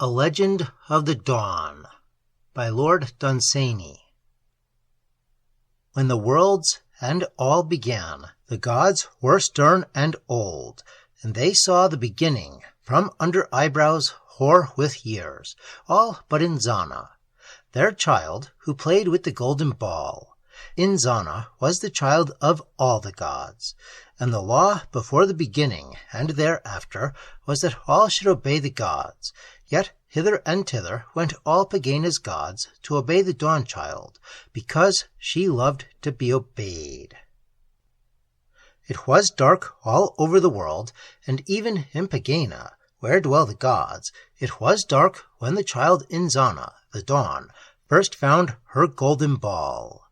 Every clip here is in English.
A Legend of the Dawn by Lord Dunsany. When the worlds and all began, the gods were stern and old, and they saw the beginning from under eyebrows hoar with years, all but Inzana, their child who played with the golden ball. Inzana was the child of all the gods, and the law before the beginning and thereafter was that all should obey the gods. Yet hither and thither went all Pegāna's gods to obey the Dawn-child, because she loved to be obeyed. It was dark all over the world, and even in Pegāna, where dwell the gods, it was dark when the child Inzana, the Dawn, first found her golden ball.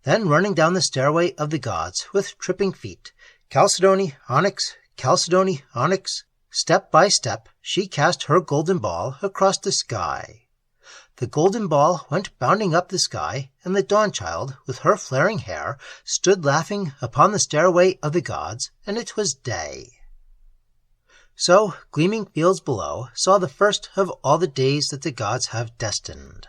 Then running down the stairway of the gods with tripping feet, Chalcedony, onyx, Chalcedony, onyx, step by step she cast her golden ball across the sky. The golden ball went bounding up the sky, and the Dawn-child, with her flaring hair, stood laughing upon the stairway of the gods, and it was day. So gleaming fields below saw the first of all the days that the gods have destined.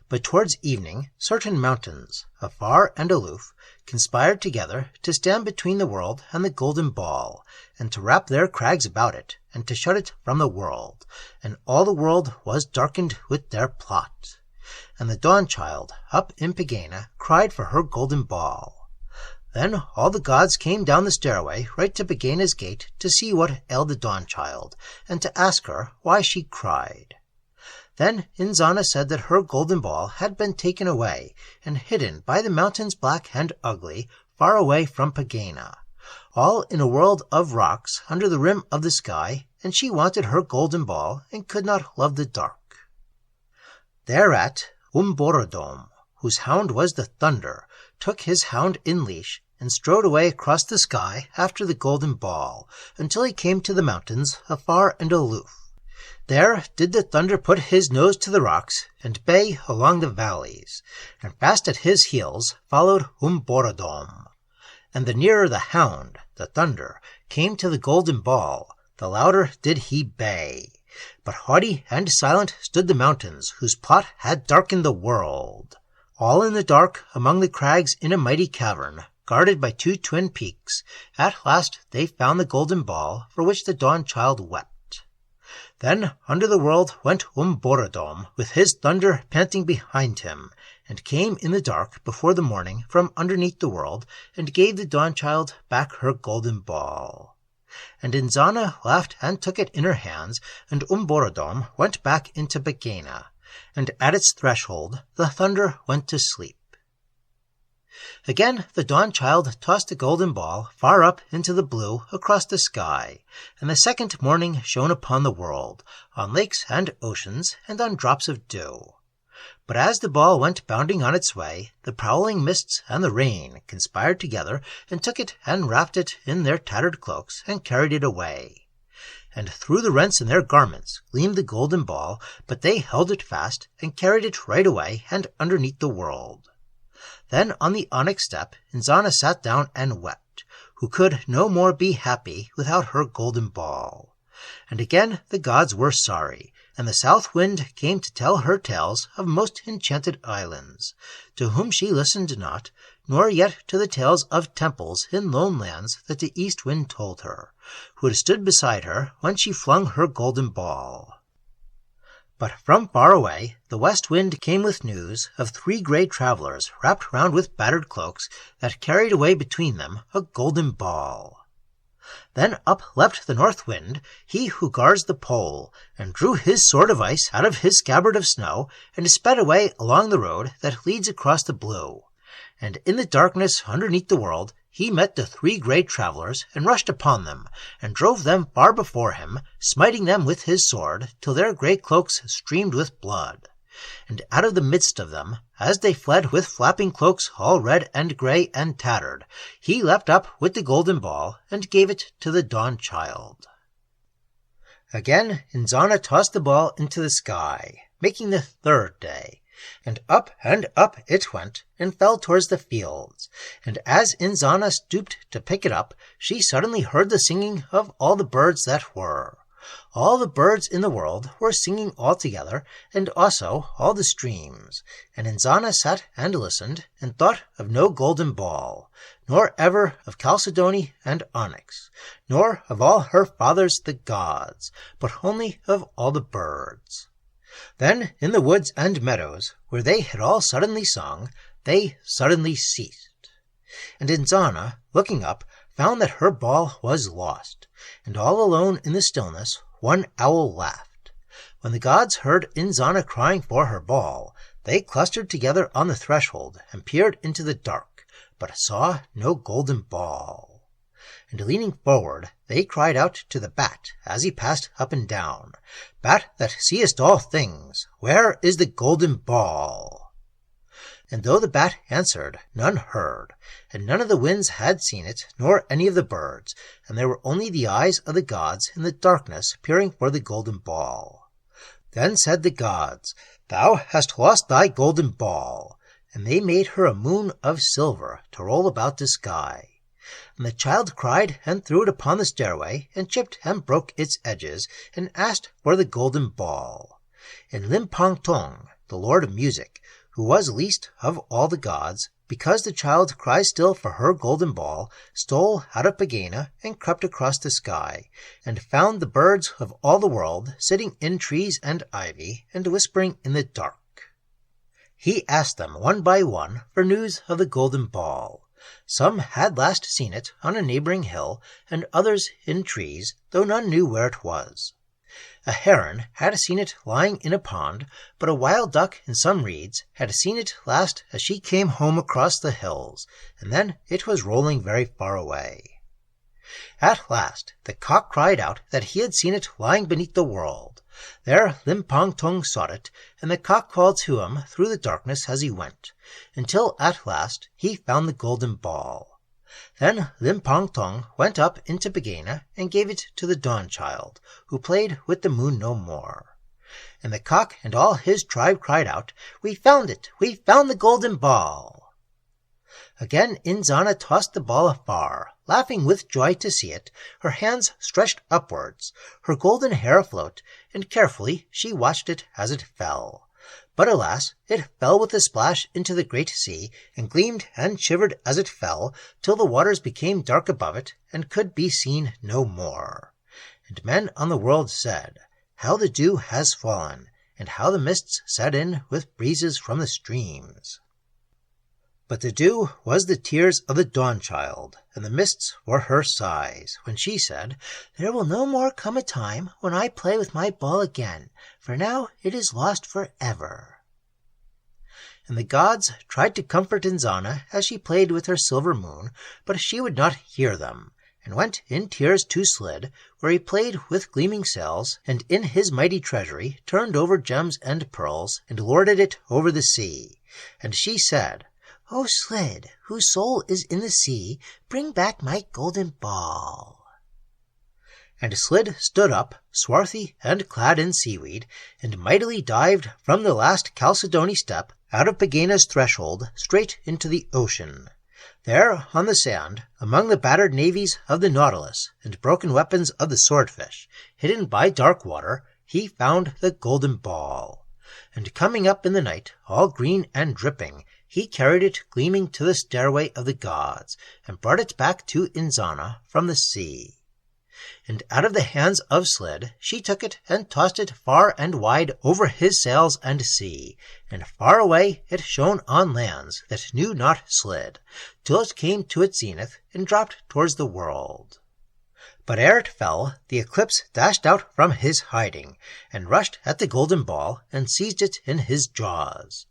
But towards evening certain mountains, afar and aloof, conspired together to stand between the world and the golden ball, and to wrap their crags about it, and to shut it from the world, and all the world was darkened with their plot. And the Dawn-child, up in Pegāna, cried for her golden ball. Then all the gods came down the stairway right to Pegāna's gate to see what ailed the Dawn-child, and to ask her why she cried. Then Inzana said that her golden ball had been taken away and hidden by the mountains black and ugly, far away from Pegāna, all in a world of rocks under the rim of the sky, and she wanted her golden ball and could not love the dark. Thereat Umborodom, whose hound was the thunder, took his hound in leash and strode away across the sky after the golden ball, until he came to the mountains afar and aloof. There did the thunder put his nose to the rocks and bay along the valleys, and fast at his heels followed Umborodom. And the nearer the hound, the thunder, came to the golden ball, the louder did he bay. But haughty and silent stood the mountains, whose plot had darkened the world. All in the dark, among the crags in a mighty cavern, guarded by two twin peaks, at last they found the golden ball for which the Dawn-child wept. Then under the world went Umborodom, with his thunder panting behind him, and came in the dark before the morning from underneath the world, and gave the Dawn-child back her golden ball. And Inzana laughed and took it in her hands, and Umborodom went back into Pegāna, and at its threshold the thunder went to sleep. Again the Dawn-child tossed the golden ball far up into the blue across the sky, and the second morning shone upon the world, on lakes and oceans, and on drops of dew. But as the ball went bounding on its way, the prowling mists and the rain conspired together, and took it and wrapped it in their tattered cloaks, and carried it away. And through the rents in their garments gleamed the golden ball, but they held it fast, and carried it right away and underneath the world. Then on the onyx step Inzana sat down and wept, who could no more be happy without her golden ball. And again the gods were sorry, and the south wind came to tell her tales of most enchanted islands, to whom she listened not, nor yet to the tales of temples in lone lands that the east wind told her, who had stood beside her when she flung her golden ball. But from far away the west wind came with news of three grey travellers wrapped round with battered cloaks that carried away between them a golden ball. Then up leapt the north wind, he who guards the pole, and drew his sword of ice out of his scabbard of snow, and sped away along the road that leads across the blue. And in the darkness underneath the world he met the three grey travellers, and rushed upon them, and drove them far before him, smiting them with his sword, till their grey cloaks streamed with blood. And out of the midst of them, as they fled with flapping cloaks all red and grey and tattered, he leapt up with the golden ball, and gave it to the Dawn-child. Again Inzana tossed the ball into the sky, making the third day, and up it went, and fell towards the fields. And as Inzana stooped to pick it up, she suddenly heard the singing of all the birds that were. All the birds in the world were singing all together, and also all the streams. And Inzana sat and listened, and thought of no golden ball, nor ever of Chalcedony and onyx, nor of all her fathers the gods, but only of all the birds. Then in the woods and meadows, where they had all suddenly sung, they suddenly ceased. And Inzana, looking up, found that her ball was lost, and all alone in the stillness one owl laughed. When the gods heard Inzana crying for her ball, they clustered together on the threshold and peered into the dark, but saw no golden ball. And leaning forward, they cried out to the bat as he passed up and down, "Bat that seest all things, where is the golden ball?" And though the bat answered, none heard, and none of the winds had seen it, nor any of the birds, and there were only the eyes of the gods in the darkness peering for the golden ball. Then said the gods, "Thou hast lost thy golden ball." And they made her a moon of silver to roll about the sky. And the child cried and threw it upon the stairway, and chipped and broke its edges, and asked for the golden ball. And Limpang-Tung, the lord of music, who was least of all the gods, because the child cried still for her golden ball, stole out of Pegāna and crept across the sky, and found the birds of all the world sitting in trees and ivy, and whispering in the dark. He asked them one by one for news of the golden ball. Some had last seen it on a neighboring hill, and others in trees, though none knew where it was. A heron had seen it lying in a pond, but a wild duck in some reeds had seen it last as she came home across the hills, and then it was rolling very far away. At last the cock cried out that he had seen it lying beneath the world. There Limpang-Tung sought it, and the cock called to him through the darkness as he went, until at last he found the golden ball. Then Limpang-Tung went up into Pegāna and gave it to the dawn child, who played with the moon no more. And the cock and all his tribe cried out, "We found it! We found the golden ball!" Again Inzana tossed the ball afar, laughing with joy to see it, her hands stretched upwards, her golden hair afloat, and carefully she watched it as it fell. But alas, it fell with a splash into the great sea, and gleamed and shivered as it fell, till the waters became dark above it, and could be seen no more. And men on the world said, "How the dew has fallen, and how the mists set in with breezes from the streams." But the dew was the tears of the dawn child, and the mists were her sighs, when she said, "There will no more come a time when I play with my ball again, for now it is lost for ever." And the gods tried to comfort Inzana as she played with her silver moon, but she would not hear them, and went in tears to Slid, where he played with gleaming sails, and in his mighty treasury turned over gems and pearls, and lorded it over the sea. And she said, "O Slid, whose soul is in the sea, bring back my golden ball." And Slid stood up, swarthy and clad in seaweed, and mightily dived from the last Chalcedony step out of Pegāna's threshold straight into the ocean. There, on the sand, among the battered navies of the nautilus and broken weapons of the swordfish, hidden by dark water, he found the golden ball. And coming up in the night, all green and dripping, he carried it gleaming to the stairway of the gods, and brought it back to Inzana from the sea. And out of the hands of Slid she took it and tossed it far and wide over his sails and sea, and far away it shone on lands that knew not Slid, till it came to its zenith and dropped towards the world. But ere it fell, the Eclipse dashed out from his hiding, and rushed at the golden ball, and seized it in his jaws.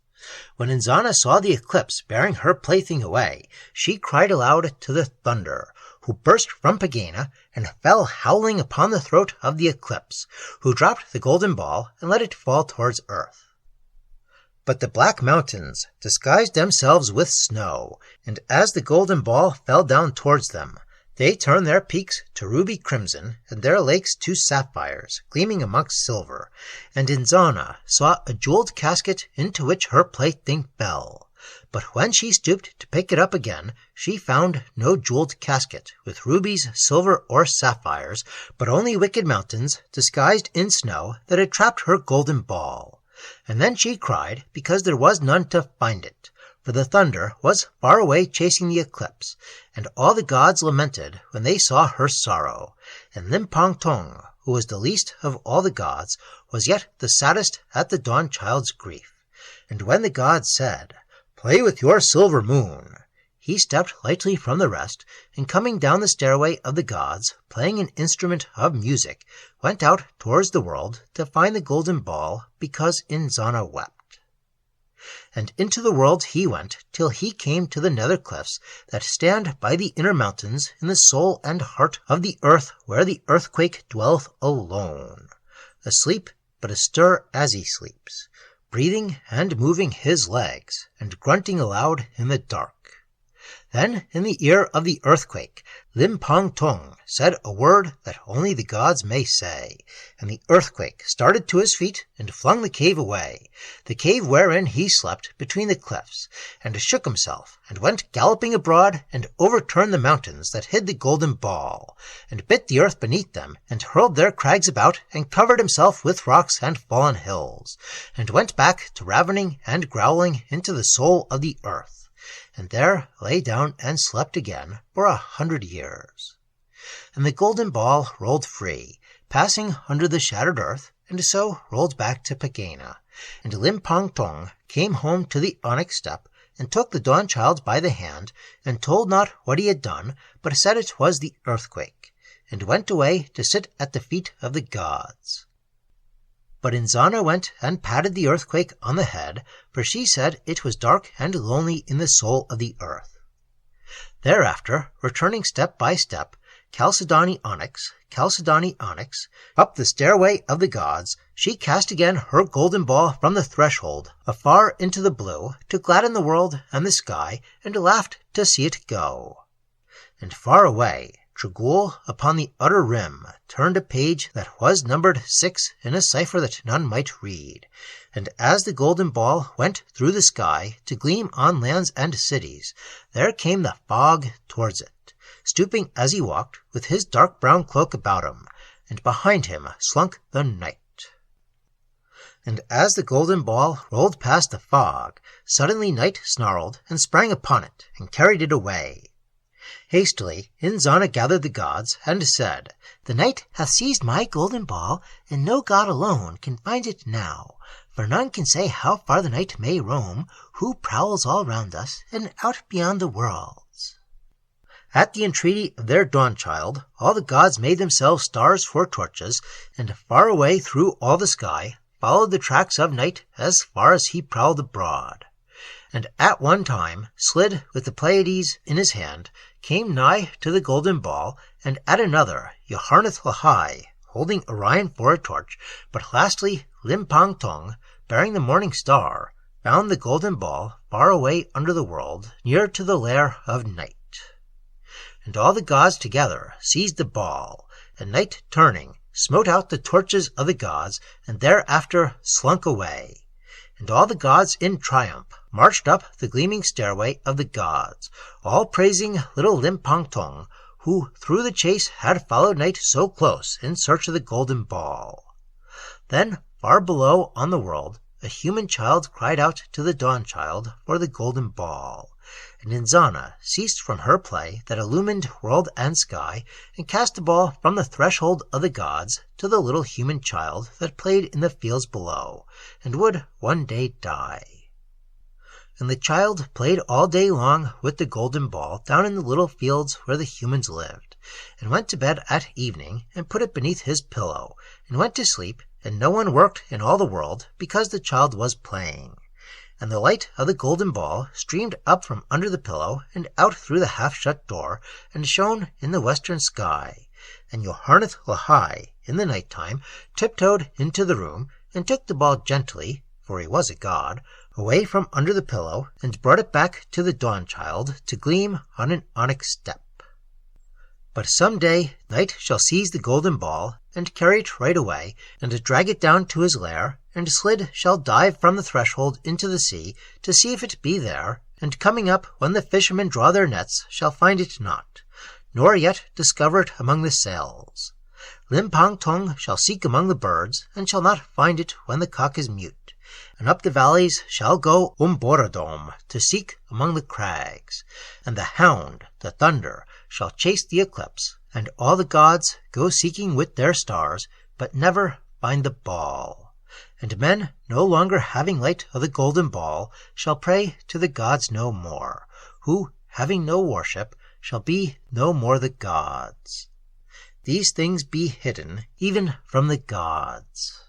When Inzana saw the Eclipse bearing her plaything away, she cried aloud to the thunder, who burst from Pegāna, and fell howling upon the throat of the Eclipse, who dropped the golden ball and let it fall towards earth. But the black mountains disguised themselves with snow, and as the golden ball fell down towards them, they turned their peaks to ruby crimson, and their lakes to sapphires, gleaming amongst silver, and Inzana saw a jeweled casket into which her plaything fell. But when she stooped to pick it up again, she found no jeweled casket with rubies, silver, or sapphires, but only wicked mountains disguised in snow that had trapped her golden ball. And then she cried because there was none to find it, for the thunder was far away chasing the eclipse, and all the gods lamented when they saw her sorrow, and Limpang-Tung, who was the least of all the gods, was yet the saddest at the Dawn-child's grief. And when the gods said, "Play with your silver moon," he stepped lightly from the rest, and coming down the stairway of the gods, playing an instrument of music, went out towards the world to find the golden ball, because Inzana wept. And into the world he went, till he came to the nether cliffs that stand by the inner mountains in the soul and heart of the earth, where the earthquake dwelleth alone, asleep but astir as he sleeps, breathing and moving his legs, and grunting aloud in the dark. Then in the ear of the earthquake Limpang-Tung said a word that only the gods may say, and the earthquake started to his feet and flung the cave away, the cave wherein he slept between the cliffs, and shook himself, and went galloping abroad, and overturned the mountains that hid the golden ball, and bit the earth beneath them, and hurled their crags about, and covered himself with rocks and fallen hills, and went back to ravening and growling into the soul of the earth, and there lay down and slept again for 100 years. And the golden ball rolled free, passing under the shattered earth, and so rolled back to Pegāna. And Limpang-Tung came home to the onyx step, and took the Dawn-child by the hand, and told not what he had done, but said it was the earthquake, and went away to sit at the feet of the gods. But Inzana went and patted the earthquake on the head, for she said it was dark and lonely in the soul of the earth. Thereafter, returning step by step, Chalcedony onyx, up the stairway of the gods, she cast again her golden ball from the threshold, afar into the blue, to gladden the world and the sky, and laughed to see it go. And far away, Trogool upon the utter rim turned a page that was numbered 6 in a cipher that none might read, and as the golden ball went through the sky to gleam on lands and cities, there came the fog towards it, stooping as he walked, with his dark brown cloak about him, and behind him slunk the night. And as the golden ball rolled past the fog, suddenly night snarled and sprang upon it, and carried it away. Hastily Inzana gathered the gods, and said, "The night hath seized my golden ball, and no god alone can find it now, for none can say how far the night may roam, who prowls all round us, and out beyond the worlds." At the entreaty of their Dawn-child, all the gods made themselves stars for torches, and far away through all the sky followed the tracks of night as far as he prowled abroad. And at one time Slid, with the Pleiades in his hand, came nigh to the golden ball, and at another Yoharneth-Lahai, holding Orion for a torch, but lastly Limpang-Tung, bearing the morning star, found the golden ball far away under the world, near to the lair of night. And all the gods together seized the ball, and night turning, smote out the torches of the gods, and thereafter slunk away. And all the gods in triumph marched up the gleaming stairway of the gods, all praising little Limpang-Tung, who through the chase had followed night so close in search of the golden ball. Then, far below on the world, a human child cried out to the Dawn-child for the golden ball, and Inzana ceased from her play that illumined world and sky, and cast the ball from the threshold of the gods to the little human child that played in the fields below, and would one day die. And the child played all day long with the golden ball down in the little fields where the humans lived, and went to bed at evening, and put it beneath his pillow, and went to sleep, and no one worked in all the world, because the child was playing. And the light of the golden ball streamed up from under the pillow, and out through the half-shut door, and shone in the western sky. And Yoharneth-Lahai, in the night-time, tiptoed into the room, and took the ball gently, for he was a god, away from under the pillow, and brought it back to the Dawn-child to gleam on an onyx step. But some day night shall seize the golden ball, and carry it right away, and drag it down to his lair, and Slid shall dive from the threshold into the sea, to see if it be there, and coming up when the fishermen draw their nets, shall find it not, nor yet discover it among the sails. Limpang-Tung shall seek among the birds, and shall not find it when the cock is mute. And up the valleys shall go Umborodom to seek among the crags. And the hound, the thunder, shall chase the eclipse, and all the gods go seeking with their stars, but never find the ball. And men, no longer having light of the golden ball, shall pray to the gods no more, who, having no worship, shall be no more the gods. These things be hidden even from the gods.